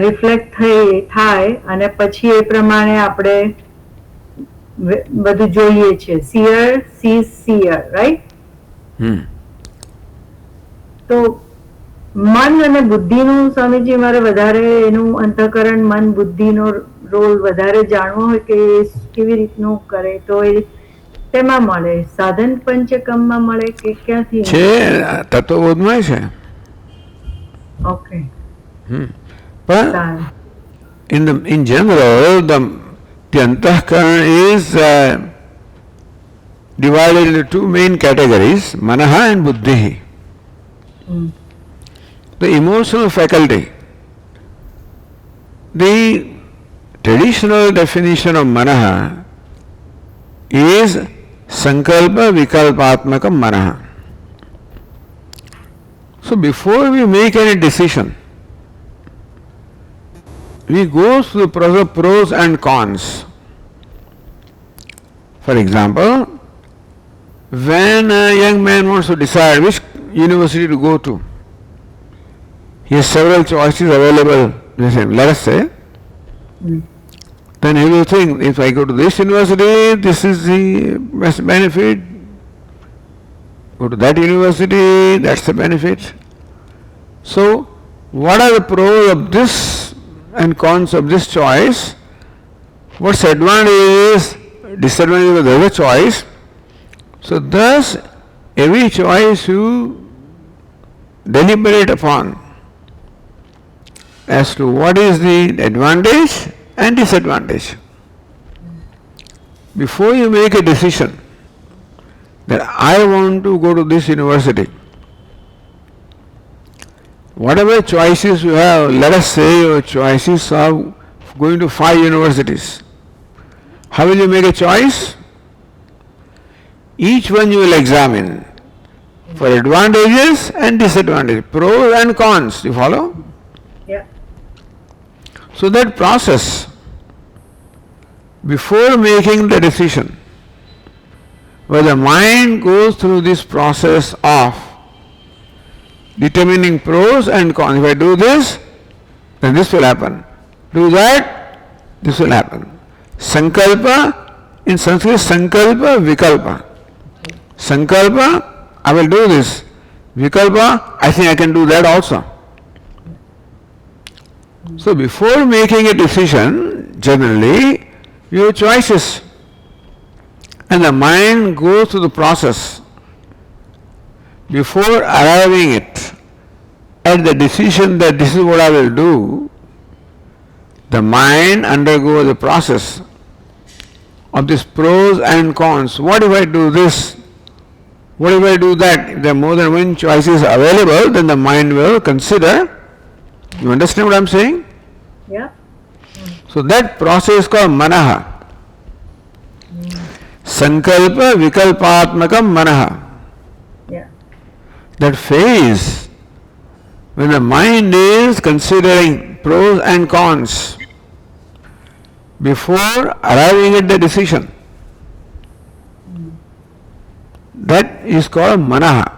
Reflect થાય અને પછી એ પ્રમાણે આપણે બધું જોઈએ છે. Seer sees seer, right? તો મન અને બુદ્ધિનું સ્વામીજી મારે વધારે એનું અંતઃકરણ મન બુદ્ધિનો રોલ વધારે જાણવો હોય કે કેવી રીતનું કરે તો એ તેમાં મળે સાધન પંચકમમાં મળે કે ક્યાંથી છે તત્વબોધમાં છે. Okay. But in general, the antahkarana is divided into two main categories, manaha and buddhi. The emotional faculty. The traditional definition of manaha is sankalpa vikalpatmakam manaha. So before we make any decision, we go through the pros and cons. For example, when a young man wants to decide which university to go to, he has several choices available with him. Let us say, then he will think, if I go to this university, this is the best benefit. Go to that university, that's the benefit. So, what are the pros of this and cons of this choice? What's advantages, disadvantages of the other choice? So, thus, every choice you deliberate upon as to what is the advantage and disadvantage. Before you make a decision that I want to go to this university, whatever choices you have, let us say your choices are going to 5 universities. How will you make a choice? Each one you will examine for advantages and disadvantages, pros and cons. You follow? Yeah. So that process, before making the decision, where the mind goes through this process of determining pros and cons. If I do this, then this will happen. Do that, this will happen. Sankalpa, in Sanskrit, Sankalpa, Vikalpa. Sankalpa, I will do this. Vikalpa, I think I can do that also. So before making a decision, generally, you have choices. And the mind goes through the process. Before arriving at the decision that this is what I will do, the mind undergoes the process of these pros and cons. What if I do this? What if I do that? If there are more than one choices available, then the mind will consider. You understand what I am saying? Yeah. So that process is called manaha. Sankalpa vikalpatmakam manaha. That phase when the mind is considering pros and cons before arriving at the decision, that is called manaha.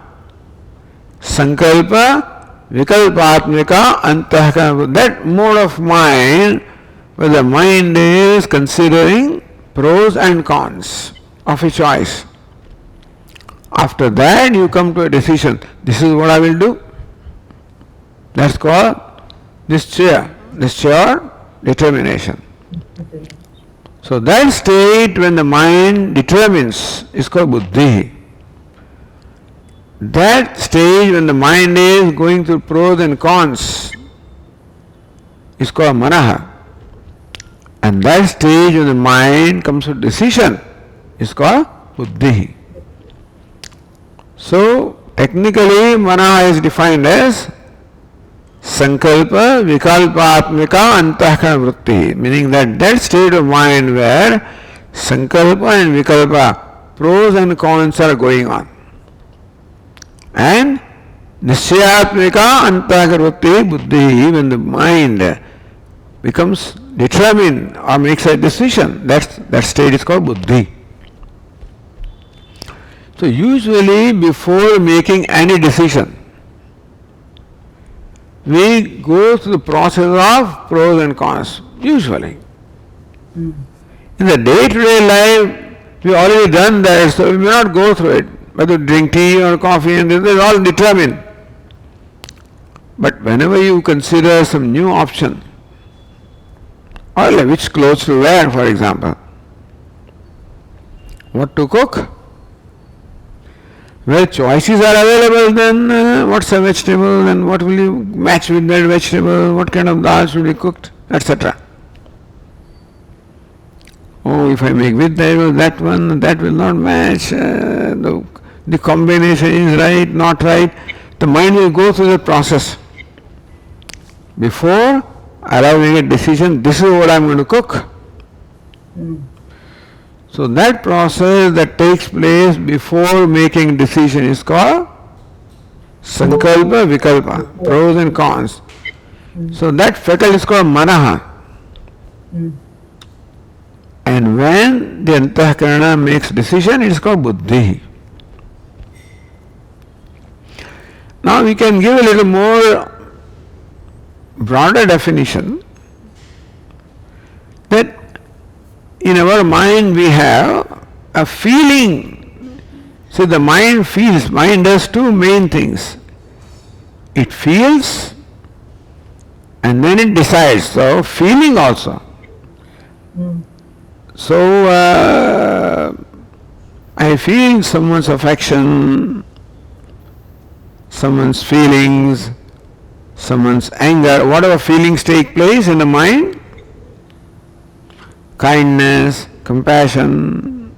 Sankalpa vikalpatmika antahkarana. That mode of mind where the mind is considering pros and cons of a choice. After that you come to a decision. This is what I will do. That's called nischaya determination. So that state when the mind determines is called buddhi. That stage when the mind is going through pros and cons is called manaha. And that stage when the mind comes to decision is called buddhi. So, technically, manaha is defined as sankalpa vikalpatmika antahkarana vritti, meaning that state of mind where sankalpa and vikalpa, pros and cons are going on. And nischayatmika antahkarana vritti buddhi, when the mind becomes determined or makes a decision, that state is called buddhi. So usually before making any decision, we go through the process of pros and cons, usually. In the day-to-day life, we already done that, so we may not go through it. Whether drink tea or coffee, and this is all determined. But whenever you consider some new option, or like which clothes to wear, for example, what to cook, where choices are available, then what's a vegetable, and what will you match with that vegetable, what kind of dal should be cooked, etc. Oh, if I make with that one, that will not match, the combination is right, not right. The mind will go through the process before arriving at a decision, this is what I am going to cook. So that process that takes place before making decision is called sankalpa vikalpa, pros and cons. So that faculty is called manaha. And when the antahkarana makes decision, it is called buddhi. Now we can give a little more broader definition that in our mind we have a feeling. So the mind feels, mind does two main things. It feels and then it decides. So feeling also. So I feel someone's affection, someone's feelings, someone's anger, whatever feelings take place in the mind, kindness, compassion,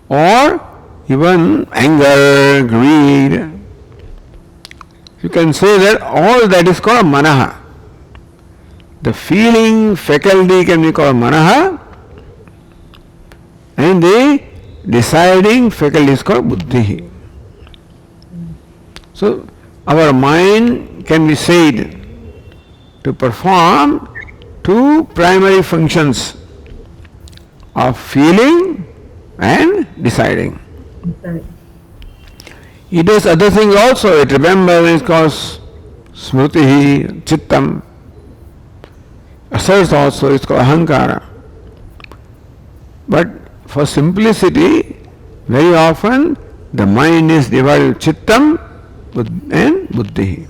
or even anger, greed. You can say that all that is called manaha. The feeling faculty can be called manaha, and the deciding faculty is called buddhi. So our mind can be said to perform two primary functions of feeling and deciding. It does other things also. It remembers, it calls smriti, chittam. Asserts also, it's called ahankara. But for simplicity, very often the mind is divided into chittam and buddhi.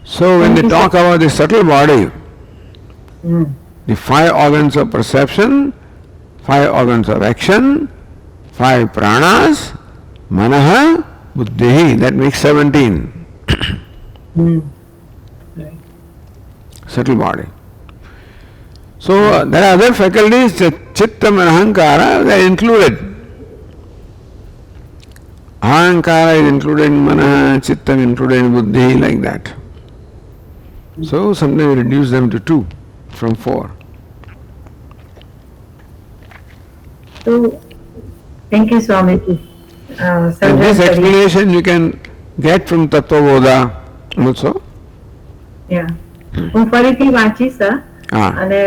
So when they talk about the subtle body, the 5 organs of perception, 5 organs of action, 5 pranas, manaha, buddhi, that makes 17. Subtle body. So there are other faculties, chittam and ahankara, they are included. Ahankara is included in manaha, chittam included in buddhi, like that. So sometimes we reduce them to 2 from 4. So, thank you, Swamiji. And this explanation you can get from Tattvabodha also. Yeah. હું ફરીથી વાંચીશ અને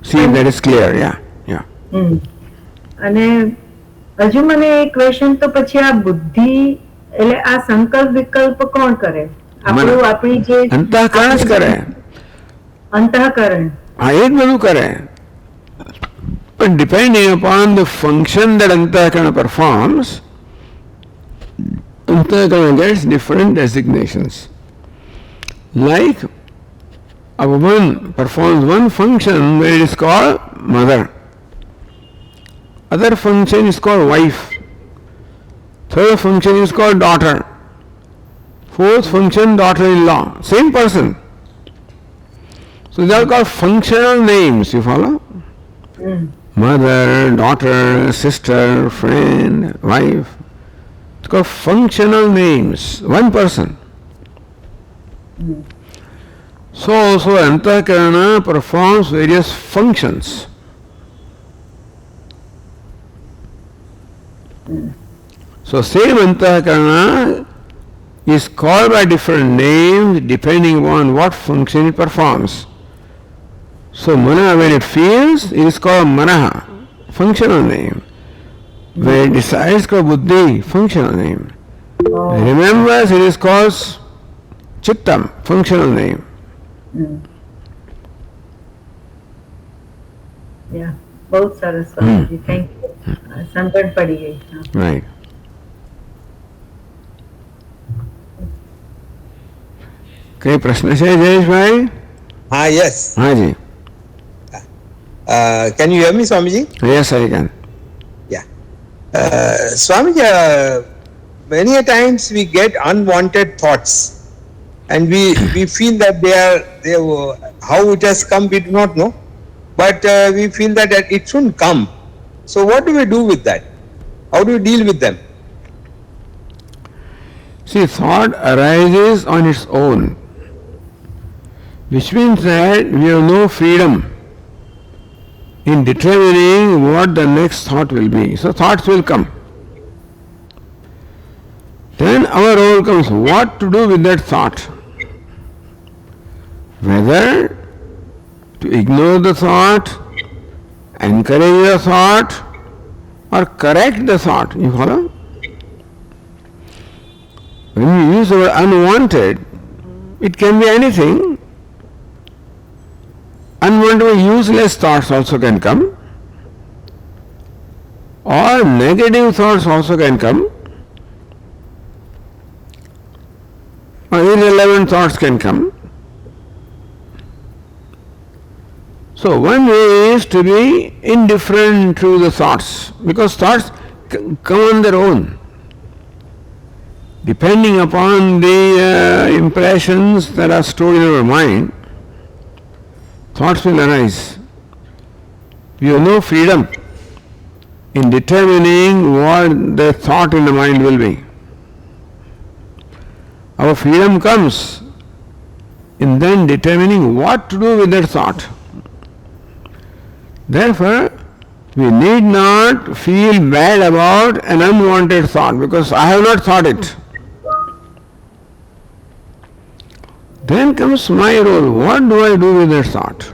see if that is clear. Yeah. અને હજુ મને એક question તો પછી આ બુદ્ધિ એટલે આ સંકલ્પ વિકલ્પ કોણ કરે? આપણું આપણી જે અંતઃકરણ જ કરે. અંતઃકરણ હા, એ જ બધું કરે. But depending upon the function that antahkarana performs, antahkarana gets different designations. Like a woman performs one function where it is called mother. Other function is called wife. Third function is called daughter. Fourth function, daughter-in-law. Same person. So they are called functional names, you follow? Mother, daughter, sister, friend, wife. It's called functional names. One person. So also antahkarana performs various functions. So same antahkarana is called by different names depending on what function it performs. So mana, when it feels, it is called manaha, functional name. When it decides, called buddhi, functional name. Oh. Remembers, it is called Chittam, functional name. Yeah, बहुत Saraswatiji. Thank you. संकट पड़ी गई. Right. कई प्रश्न है जयेश भाई? हाँ, yes. हाँ जी. Can you hear me, Swamiji? Yes, I can. Yeah. Swamiji, many a times we get unwanted thoughts, and we feel that they are how it has come we do not know, but we feel that it shouldn't come. So what do we do with that? How do we deal with them? See, thought arises on its own, which means that we have no freedom in determining what the next thought will be. So thoughts will come. Then our role comes what to do with that thought. Whether to ignore the thought, encourage the thought, or correct the thought. You follow? When we use the word unwanted, it can be anything. Unwanted, useless thoughts also can come, or negative thoughts also can come, or irrelevant thoughts can come. So one way is to be indifferent to the thoughts, because thoughts come on their own. Depending upon the impressions that are stored in our mind, thoughts will arise. We have no freedom in determining what the thought in the mind will be. Our freedom comes in then determining what to do with that thought. Therefore, we need not feel bad about an unwanted thought because I have not thought it. Then comes my role. What do I do with that thought?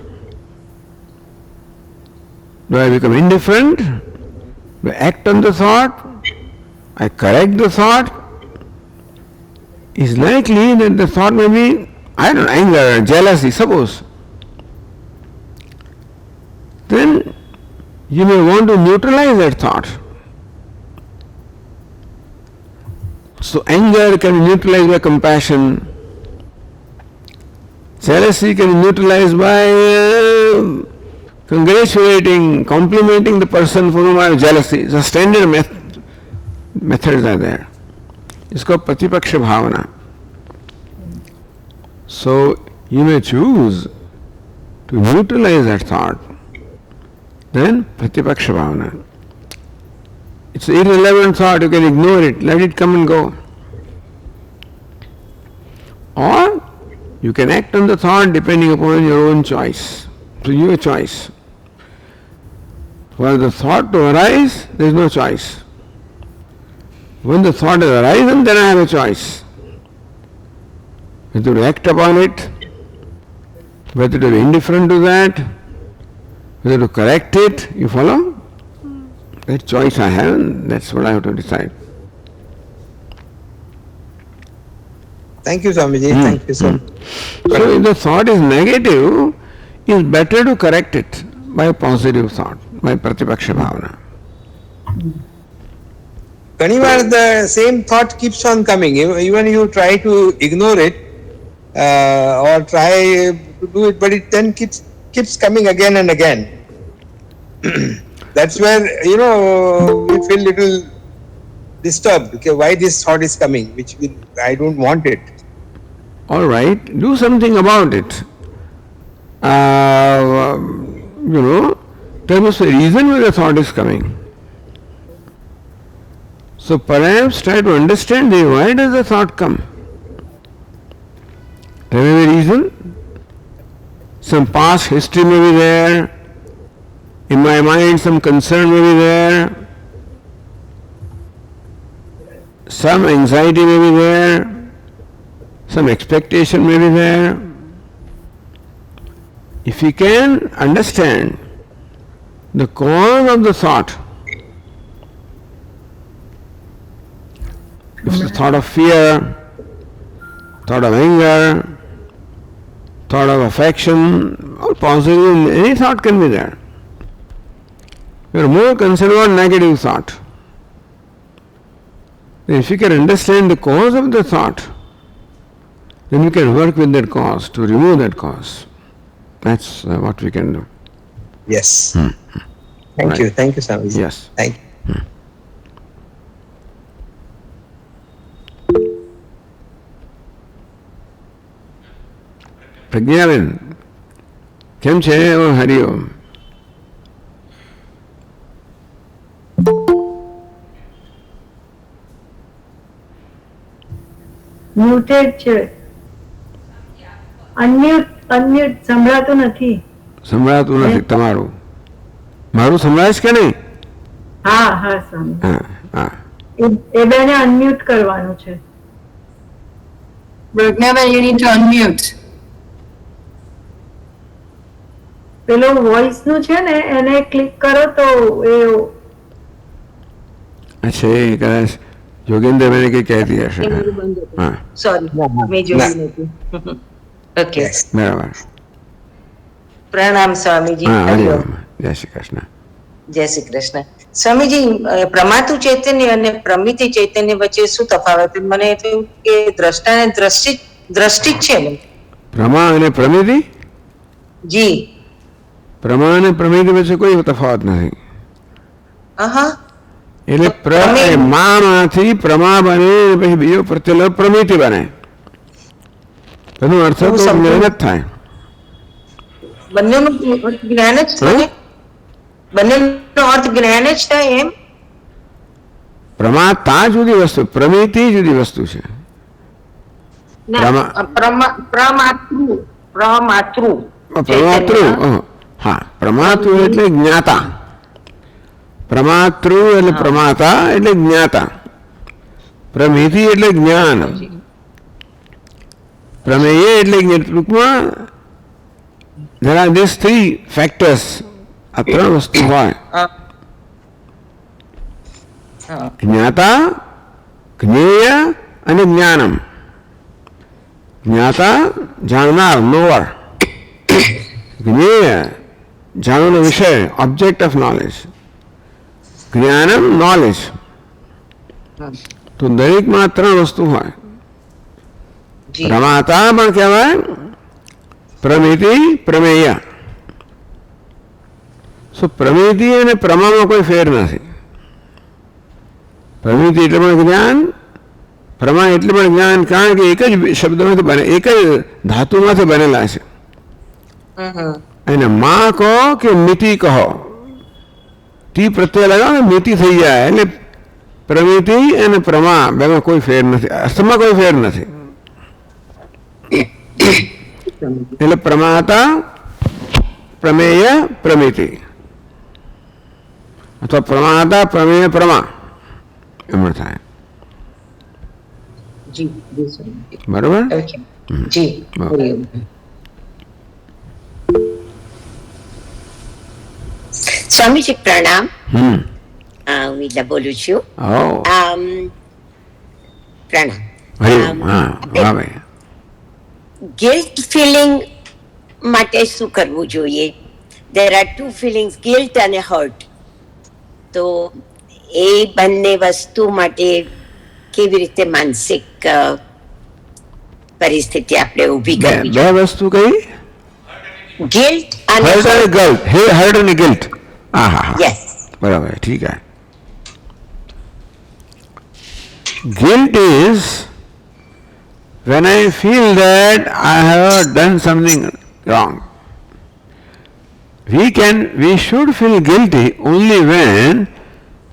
Do I become indifferent? Do I act on the thought? I correct the thought? It's likely that the thought may be, I don't know, anger, jealousy, suppose. Then you may want to neutralize that thought. So anger can be neutralized by compassion. Jealousy can be neutralized by congratulating, complimenting the person for whom I have jealousy. The standard methods are there. It's called Pratipaksha Bhavana. So you may choose to neutralize that thought. Then Pratipaksha Bhavana. It's an irrelevant thought, you can ignore it, let it come and go. Or you can act on the thought depending upon your own choice. So your choice. For the thought to arise, there is no choice. When the thought has arisen, then I have a choice. Whether to act upon it, whether to be indifferent to that, whether to correct it, you follow? That choice I have, and that's what I have to decide. Thank you, Swamiji. Thank you so much. So if the thought is negative, it's better to correct it by a positive thought, by Pratipaksha Bhavana. Whenever the same thought keeps on coming, even you try to ignore it or try to do it, but it then keeps coming again and again. That's where, we feel little disturbed. Okay, why this thought is coming, which I don't want it. All right, do something about it. There must be a reason why the thought is coming. So perhaps try to understand why does the thought come. There may be a reason. Some past history may be there. In my mind some concern may be there. Some anxiety may be there. Some expectation may be there. If you can understand the cause of the thought, If it's a thought of fear, thought of anger, thought of affection, or positive, any thought can be there. We are more concerned about negative thought. If you can understand the cause of the thought, then you can work with that cause to remove that cause. That's what we can do. Yes. Thank you, Swamiji. Yes. Thank you. Pragnaben કેમ છે? Hariom. Muted છે. Unmute સંભળાતું નથી. સંભળાતું નથી તમારું. મારું સંભળાય છે કે નહીં? હા હા સ્વામી. હા. એ બેને અનમ્યુટ કરવાનું છે. Pragnavan, you need to unmute. પેલો વોઇસ નું છે ને એને ક્લિક કરો તો એ અચ્છા એ કદાચ યોગેન્દ્રભાઈને કંઈ કહેતી હશે. હા Sorry, મેં જોયું નથી. Okay. બરાબર. પ્રણામ સ્વામીજી. હા હરિઓમ. જય શ્રી કૃષ્ણ. જય શ્રી કૃષ્ણ. સ્વામીજી, પ્રમાતુ ચૈતન્ય અને પ્રમિતિ ચૈતન્ય વચ્ચે શું તફાવત? મને થયું કે દ્રષ્ટા ને દ્રષ્ટિ જ છે ને. પ્રમા અને પ્રમિતિ? જી. પ્રમા અને પ્રમિતિ વચ્ચે કોઈ તફાવત નથી. એટલે મામાંથી પ્રમા બને પછી બીજો પ્રત્યય પ્રમિતિ બને. એનો અર્થ તો જ્ઞાન જ થાય. બંનેનું જ્ઞાન જ થાય. બંનેનો અર્થ જ્ઞાન જ થાય એમ. પ્રમાતા જુદી વસ્તુ, પ્રમિતિ જુદી વસ્તુ છે. પ્રમાતૃ, હા પ્રમાતૃ એટલે જ્ઞાતા. પ્રમાતૃ એટલે પ્રમાતા એટલે જ્ઞાતા. પ્રમિતિ એટલે જ્ઞાન. પ્રમેય એટલે ટૂંકમાં there are these three factors. આ ત્રણ વસ્તુ હોય. જ્ઞાતા, જ્ઞેય અને જ્ઞાનમ. જ્ઞાતા જાણનાર, નોવર. જ્ઞેય જાણવાનો વિષય, ઓબ્જેક્ટ ઓફ નોલેજ. જ્ઞાનમ નોલેજ. તો દરેકમાં ત્રણ વસ્તુ હોય. પ્રમાતા પણ કહેવાય, પ્રમિતિ, પ્રમેય. પ્રમિતિ અને પ્રમામાં કોઈ ફેર નથી. પ્રમિતિ એટલે પણ જ્ઞાન, પ્રમા એટલે પણ જ્ઞાન, કારણ કે એક જ શબ્દમાંથી બને, એક જ ધાતુમાંથી બનેલા છે. અને માં કહો કે મિતિ કહો, ટી પ્રત્યય લગાવો ને મિતિ થઈ જાય. એટલે પ્રમિતિ અને પ્રમા બેમાં કોઈ ફેર નથી, અર્થમાં કોઈ ફેર નથી. એટલે પ્રમાતા, પ્રમેય, પ્રમિતિ, અથવા પ્રમાતા, પ્રમેય, પ્રમા એમાં થાય. બરોબર? સ્વામીજી પ્રણામ. હું ઈલા બોલું છું. પ્રણામ. ગિલ્ટ ફિલિંગ માટે શું કરવું જોઈએ? there are two feelings, guilt અને hurt. તો એ બંને વસ્તુ માટે કેવી રીતે માનસિક પરિસ્થિતિ આપણે ઊભી કરવી? બે વસ્તુ કઈ? ગિલ્ટ અને હર્ટ અને ગિલ્ટ. યસ, બરાબર, ઠીક છે. Guilt is when I feel that I have done something wrong. We should feel guilty only when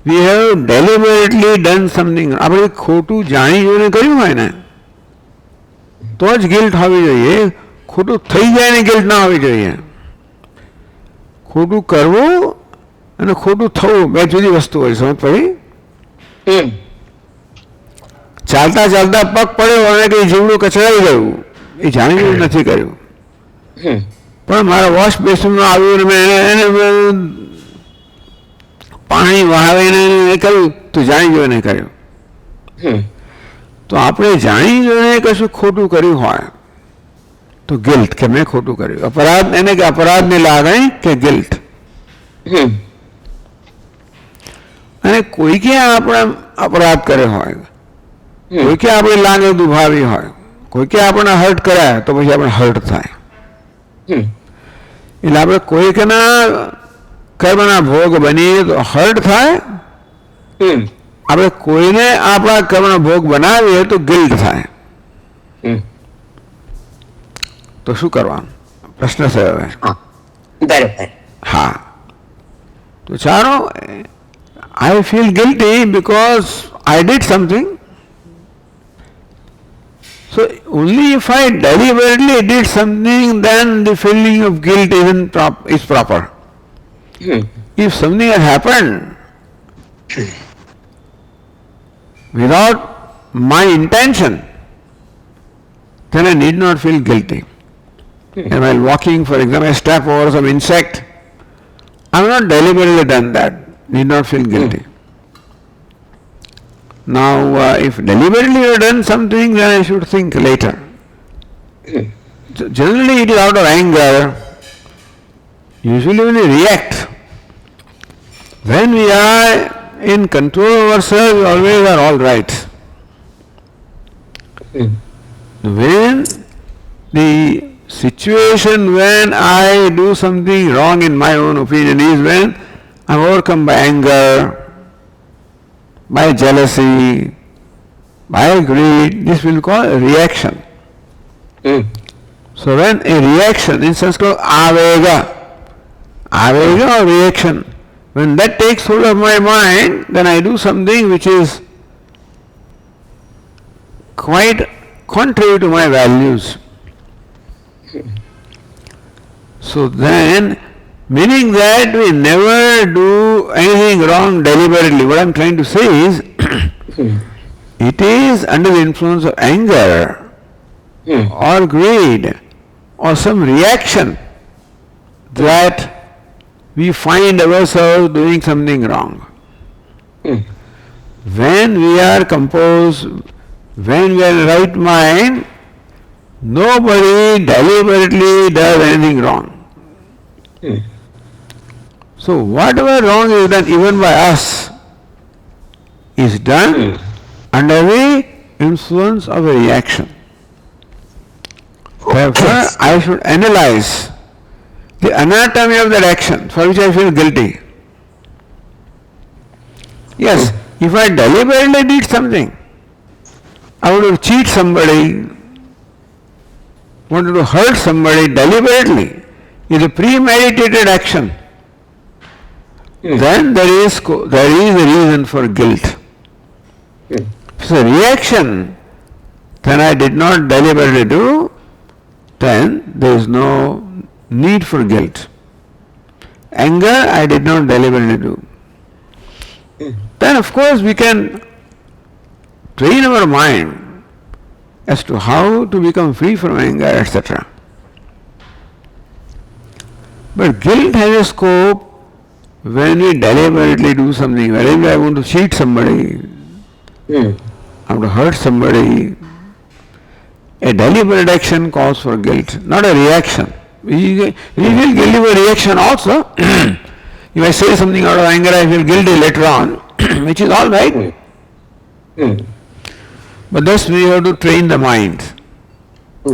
we have deliberately done something. આપણે ખોટું જાણી જોઈને કર્યું હોય ને તો જ ગિલ્ટ હોવી જોઈએ. ખોટું થઈ જાય ને ગિલ્ટ ના હોવી જોઈએ. ખોટું કરવું અને ખોટું થવું બે જુદી વસ્તુ હોય. સમજ પડી? ચાલતા ચાલતા પગ પડ્યો અને કઈ જીવડું કચડાઈ ગયું, એ જાણી જોઈને નથી કર્યું. પણ મારા વોશ બેસનમાં આવ્યું ને મેં એને પાણી વહાવીને કર્યું તો જાણી જોઈને કર્યું. તો આપણે જાણી જોઈને કશું ખોટું કર્યું હોય તો ગિલ્ટ કે મેં ખોટું કર્યું, અપરાધ એને કે અપરાધની લાગણી કે ગિલ્ટ. અને કોઈ કે આપણે અપરાધ કર્યો હોય, કોઈ કે આપણી લાગણી દુભાવી હોય, કોઈ કે આપણને હર્ટ કર્યા તો પછી આપણે હર્ટ થાય. એટલે આપણે કોઈકના કર્મના ભોગ બનીએ તો હર્ટ થાય, આપણે કોઈને આપણા કર્મનો ભોગ બનાવીએ તો ગિલ્ટ થાય. તો શું કરવાનું પ્રશ્ન થયો હવે. બરોબર. હા, તો ચાલો, I feel guilty because I did something. So only if I deliberately did something, then the feeling of guilt is proper. If something has happened without my intention, then I need not feel guilty. And while walking, for example, I step over some insect, I have not deliberately done that, need not feel guilty. Now, if deliberately you have done something, then I should think later. So generally it is out of anger. Usually when we react, when we are in control of ourselves, we always are all right. When the situation when I do something wrong in my own opinion is when I am overcome by anger, by jealousy, by greed. This will call a reaction. So when a reaction, in Sanskrit avega or reaction, when that takes hold of my mind, then I do something which is quite contrary to my values. So then, meaning that we never do anything wrong deliberately. What I am trying to say is, it is under the influence of anger or greed or some reaction that we find ourselves doing something wrong. When we are composed, when we are in right mind, nobody deliberately does anything wrong. So whatever wrong is done even by us is done under the influence of a reaction. Therefore, I should analyze the anatomy of that action for which I feel guilty. Yes, if I deliberately did something, I want to cheat somebody, wanted to hurt somebody deliberately, is a premeditated action, then there is a reason for guilt. If it's a reaction, then I did not deliberately do, then there is no need for guilt. Anger, I did not deliberately do. Then of course we can train our mind as to how to become free from anger, etc. But guilt has a scope when we deliberately do something. Whenever I want to cheat somebody, I want to hurt somebody, a deliberate action calls for guilt, not a reaction. We will guilty for reaction also. If I say something out of anger, I feel guilty later on, which is all right. But thus we have to train the mind.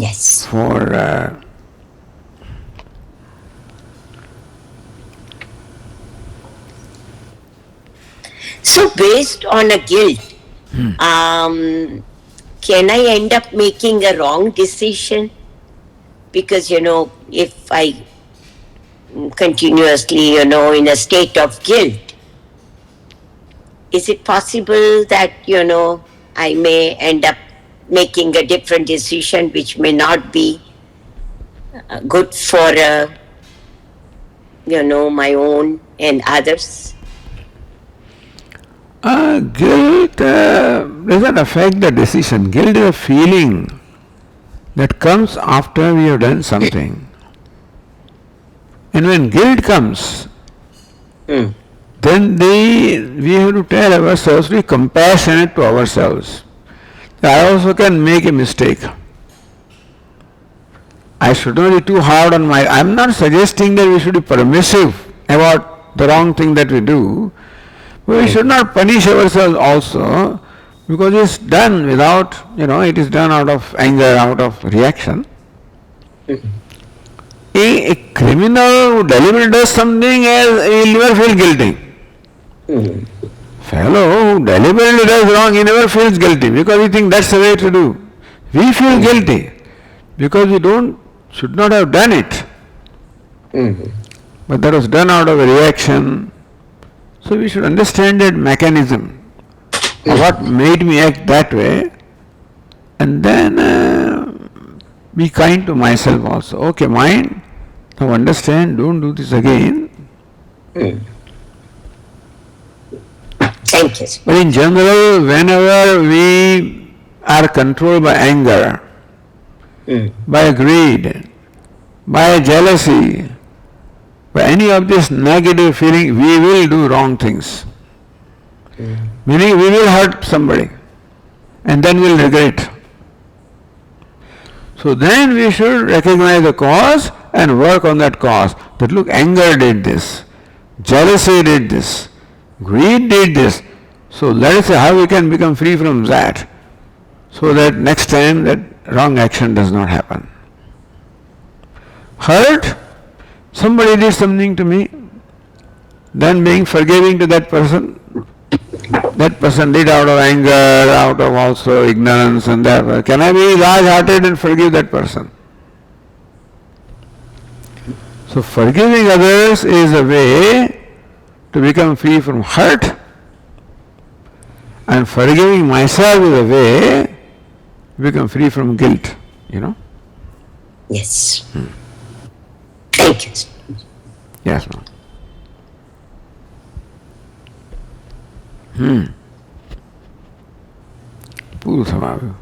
Yes. For So based on a guilt, can I end up making a wrong decision? Because, if I continuously, in a state of guilt, is it possible that, I may end up making a different decision which may not be good for, my own and others? Guilt doesn't affect the decision. Guilt is a feeling that comes after we have done something. And when guilt comes, then we have to tell ourselves, be compassionate to ourselves. I also can make a mistake. I should not be too hard on my... I am not suggesting that we should be permissive about the wrong thing that we do, but we should not punish ourselves also, because it's done without, it is done out of anger, out of reaction. A criminal who deliberately does something, he will never feel guilty. Fellow who deliberately does wrong, he never feels guilty, because he thinks that's the way to do. We feel guilty because we should not have done it. But that was done out of a reaction. So we should understand that mechanism, what made me act that way, and then be kind to myself also. Okay, mind, now understand, don't do this again. Thank you. But in general, whenever we are controlled by anger, by greed, by jealousy, by any of this negative feeling, we will do wrong things. Meaning we will hurt somebody and then we'll regret. So then we should recognize the cause and work on that cause. That look, anger did this, jealousy did this, greed did this. So let us say how we can become free from that, so that next time that wrong action does not happen. Hurt, somebody did something to me, then being forgiving to that person. That person did out of anger, out of also ignorance and that. Can I be large-hearted and forgive that person? So forgiving others is a way to become free from hurt, and forgiving myself is a way to become free from guilt, Yes. Thank you. Yes, ma'am. પૂરું થવા આવ્યું.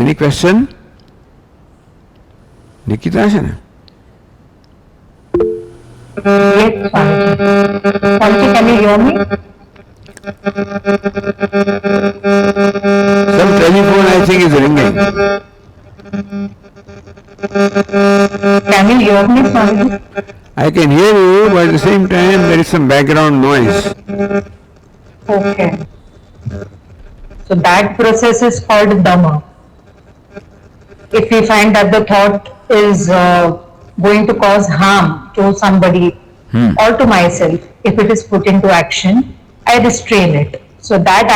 Any question? Nikita છે ને? Yes, Swamiji, can you hear me? Some telephone I think is ringing. Can you hear me, Swamiji? I can hear you, but at the same time there is some background noise. Okay. So that process is called Dhamma. If we find that the thought is going to cause harm to somebody or to myself, if it is put into action, I restrain it. So that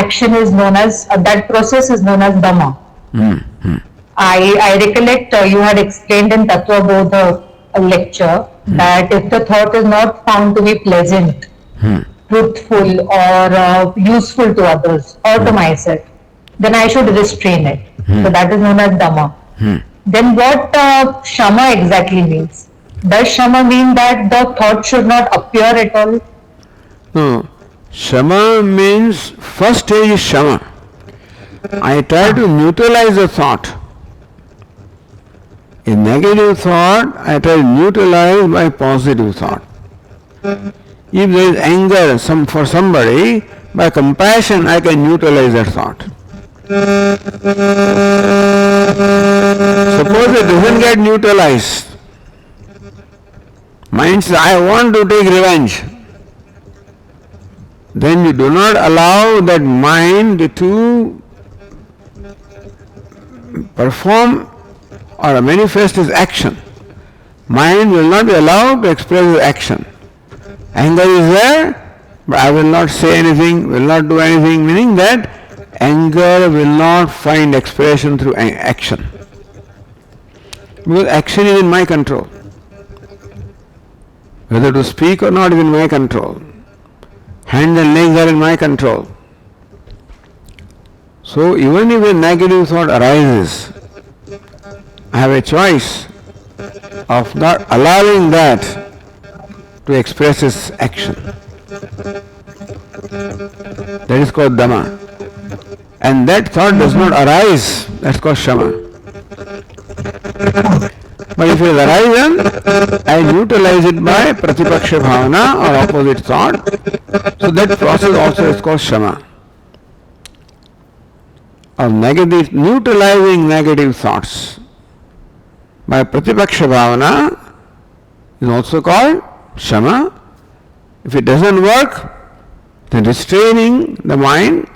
action is known as, that process is known as Dhamma. I recollect you had explained in Tattva Bodha lecture that if the thought is not found to be pleasant, truthful or useful to others or to myself, then I should restrain it. So that is known as Dhamma. Then what Shama exactly means? Does Shama mean that the thought should not appear at all? No. Shama means, first stage is Shama. I try to neutralize the thought. A negative thought, I try to neutralize by positive thought. If there is anger for somebody, by compassion I can neutralize that thought. Suppose it doesn't get neutralized. Mind says, I want to take revenge. Then you do not allow that mind to perform or manifest its action. Mind will not be allowed to express its action. Anger is there, but I will not say anything, will not do anything, meaning that anger will not find expression through action. Because action is in my control. Whether to speak or not is in my control. Hands and legs are in my control. So even if a negative thought arises, I have a choice of not allowing that to express its action. That is called Dhamma. And that thought does not arise, that's called Shama. But if it arises, I neutralize it by Pratipaksha Bhavana or opposite thought. So that process also is called Shama. of neutralizing negative thoughts by Pratipaksha Bhavana is also called Shama. If it doesn't work, then restraining the mind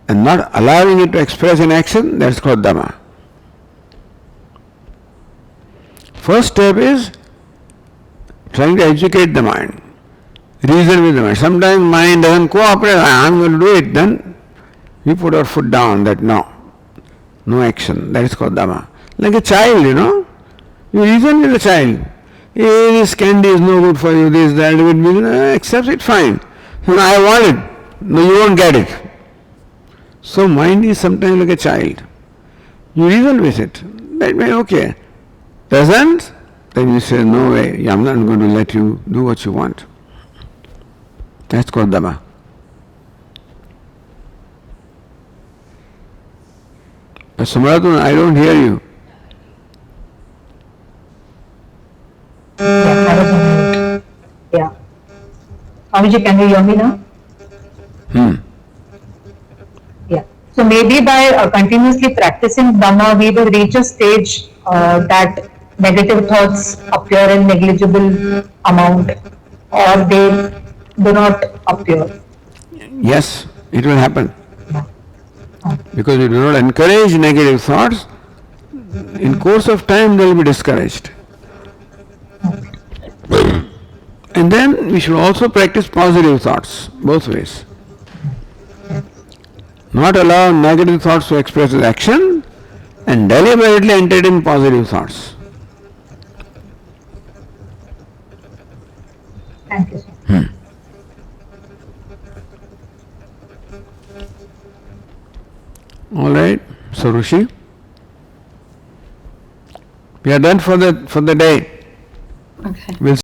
and not allowing it to express in action, that's called Dhamma. First step is trying to educate the mind, reason with the mind. Sometimes mind doesn't cooperate, I'm going to do it, then we put our foot down that no action, that is called Dhamma. Like a child, you reason with the child. Hey, this candy is no good for you, this, that, accepts it, fine. So I want it, no, you won't get it. So mind is sometimes like a child. You reason with it, that way, okay. Doesn't, then you say, no way, I'm not going to let you do what you want. That's called Dhamma. Samaratun, I don't hear you. Yeah, I was on mute. Yeah. Swamiji, can you hear me now? Yeah. So maybe by continuously practicing Dhamma, we will reach a stage that negative thoughts appear in negligible amount, or they do not appear. Yes, it will happen. Because you do not encourage negative thoughts, in course of time they will be discouraged. And then we should also practice positive thoughts, both ways. Not allow negative thoughts to express as action and deliberately entertain positive thoughts. Thank you, sir. All right, so Rishi, we are done for the day. Okay. We'll